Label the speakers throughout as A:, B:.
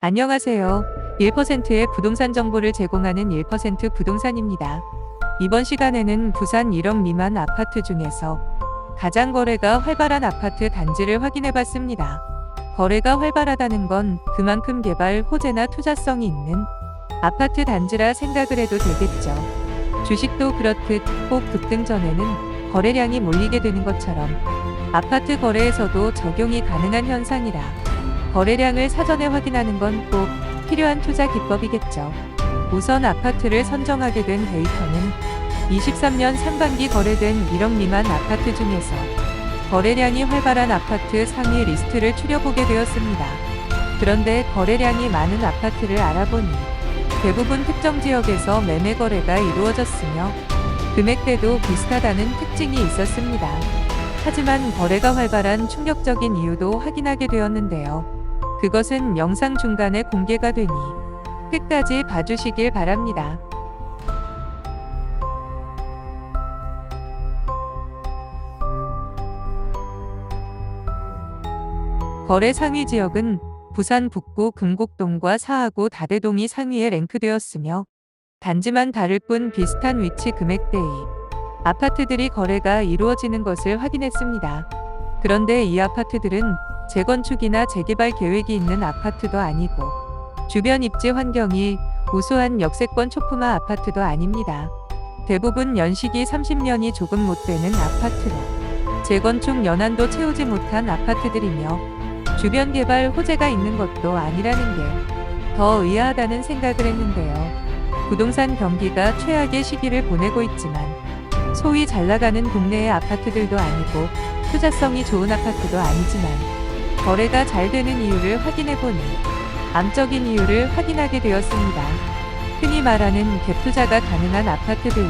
A: 안녕하세요. 1%의 부동산 정보를 제공하는 1% 부동산입니다. 이번 시간에는 부산 1억 미만 아파트 중에서 가장 거래가 활발한 아파트 단지를 확인해 봤습니다. 거래가 활발하다는 건 그만큼 개발 호재나 투자성이 있는 아파트 단지라 생각을 해도 되겠죠. 주식도 그렇듯 꼭 급등 전에는 거래량이 몰리게 되는 것처럼 아파트 거래에서도 적용이 가능한 현상이라 거래량을 사전에 확인하는 건 꼭 필요한 투자 기법이겠죠. 우선 아파트를 선정하게 된 데이터는 23년 상반기 거래된 1억 미만 아파트 중에서 거래량이 활발한 아파트 상위 리스트를 추려보게 되었습니다. 그런데 거래량이 많은 아파트를 알아보니 대부분 특정 지역에서 매매 거래가 이루어졌으며 금액대도 비슷하다는 특징이 있었습니다. 하지만 거래가 활발한 충격적인 이유도 확인하게 되었는데요. 그것은 영상 중간에 공개가 되니 끝까지 봐주시길 바랍니다. 거래 상위 지역은 부산 북구 금곡동과 사하구 다대동이 상위에 랭크되었으며 단지만 다를 뿐 비슷한 위치 금액대의 아파트들이 거래가 이루어지는 것을 확인했습니다. 그런데 이 아파트들은 재건축이나 재개발 계획이 있는 아파트도 아니고 주변 입지 환경이 우수한 역세권 초품화 아파트도 아닙니다. 대부분 연식이 30년이 조금 못 되는 아파트로 재건축 연한도 채우지 못한 아파트들이며 주변 개발 호재가 있는 것도 아니라는 게 더 의아하다는 생각을 했는데요. 부동산 경기가 최악의 시기를 보내고 있지만 소위 잘 나가는 동네의 아파트들도 아니고 투자성이 좋은 아파트도 아니지만 거래가 잘 되는 이유를 확인해보니 암적인 이유를 확인하게 되었습니다. 흔히 말하는 갭투자가 가능한 아파트들로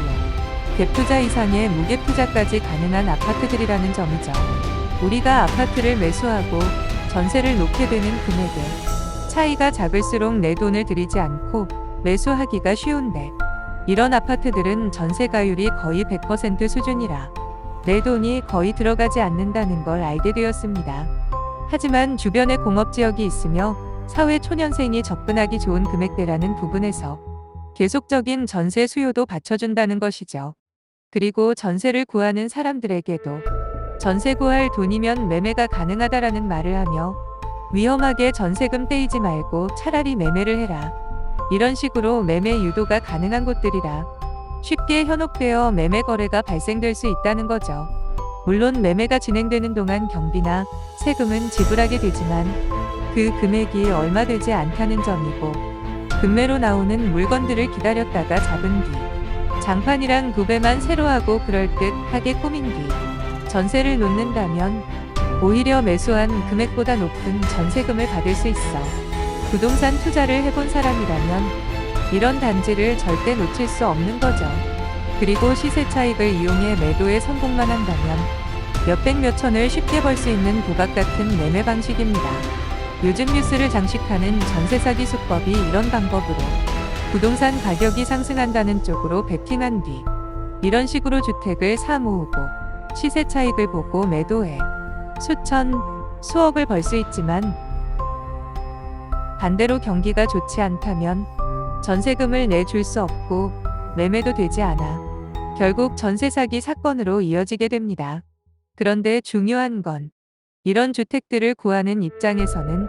A: 갭투자 이상의 무갭투자까지 가능한 아파트들이라는 점이죠. 우리가 아파트를 매수하고 전세를 놓게 되는 금액의 차이가 작을수록 내 돈을 들이지 않고 매수하기가 쉬운데 이런 아파트들은 전세가율이 거의 100% 수준이라 내 돈이 거의 들어가지 않는다는 걸 알게 되었습니다. 하지만 주변에 공업지역이 있으며 사회 초년생이 접근하기 좋은 금액대라는 부분에서 계속적인 전세 수요도 받쳐준다는 것이죠. 그리고 전세를 구하는 사람들에게도 전세 구할 돈이면 매매가 가능하다라는 말을 하며 위험하게 전세금 떼이지 말고 차라리 매매를 해라. 이런 식으로 매매 유도가 가능한 곳들이라 쉽게 현혹되어 매매 거래가 발생될 수 있다는 거죠. 물론 매매가 진행되는 동안 경비나 세금은 지불하게 되지만 그 금액이 얼마 되지 않다는 점이고 금매로 나오는 물건들을 기다렸다가 잡은 뒤 장판이랑 도배만 새로 하고 그럴듯하게 꾸민 뒤 전세를 놓는다면 오히려 매수한 금액보다 높은 전세금을 받을 수 있어 부동산 투자를 해본 사람이라면 이런 단지를 절대 놓칠 수 없는 거죠. 그리고 시세 차익을 이용해 매도에 성공만 한다면 몇백 몇천을 쉽게 벌 수 있는 도박 같은 매매 방식입니다. 요즘 뉴스를 장식하는 전세 사기 수법이 이런 방법으로 부동산 가격이 상승한다는 쪽으로 베팅한 뒤 이런 식으로 주택을 사 모으고 시세 차익을 보고 매도해 수천, 수억을 벌 수 있지만 반대로 경기가 좋지 않다면 전세금을 내줄 수 없고 매매도 되지 않아 결국 전세 사기 사건으로 이어지게 됩니다. 그런데 중요한 건 이런 주택들을 구하는 입장에서는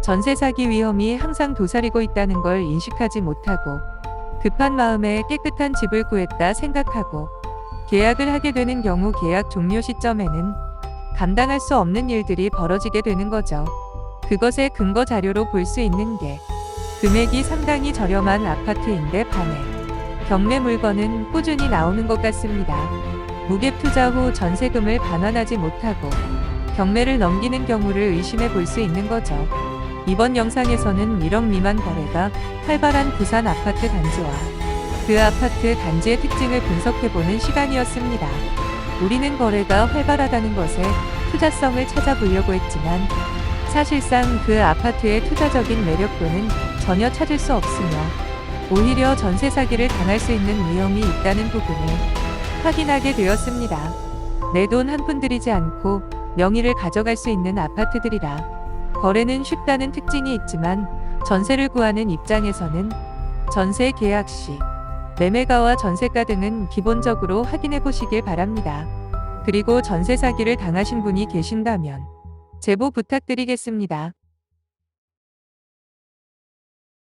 A: 전세 사기 위험이 항상 도사리고 있다는 걸 인식하지 못하고 급한 마음에 깨끗한 집을 구했다 생각하고 계약을 하게 되는 경우 계약 종료 시점에는 감당할 수 없는 일들이 벌어지게 되는 거죠. 그것의 근거 자료로 볼 수 있는 게 금액이 상당히 저렴한 아파트인데 반해 경매 물건은 꾸준히 나오는 것 같습니다. 무갭 투자 후 전세금을 반환하지 못하고 경매를 넘기는 경우를 의심해 볼 수 있는 거죠. 이번 영상에서는 1억 미만 거래가 활발한 부산 아파트 단지와 그 아파트 단지의 특징을 분석해보는 시간이었습니다. 우리는 거래가 활발하다는 것에 투자성을 찾아보려고 했지만 사실상 그 아파트의 투자적인 매력도는 전혀 찾을 수 없으며 오히려 전세 사기를 당할 수 있는 위험이 있다는 부분을 확인하게 되었습니다. 내 돈 한 푼 들이지 않고 명의를 가져갈 수 있는 아파트들이라 거래는 쉽다는 특징이 있지만 전세를 구하는 입장에서는 전세 계약 시 매매가와 전세가 등은 기본적으로 확인해 보시길 바랍니다. 그리고 전세 사기를 당하신 분이 계신다면 제보 부탁드리겠습니다.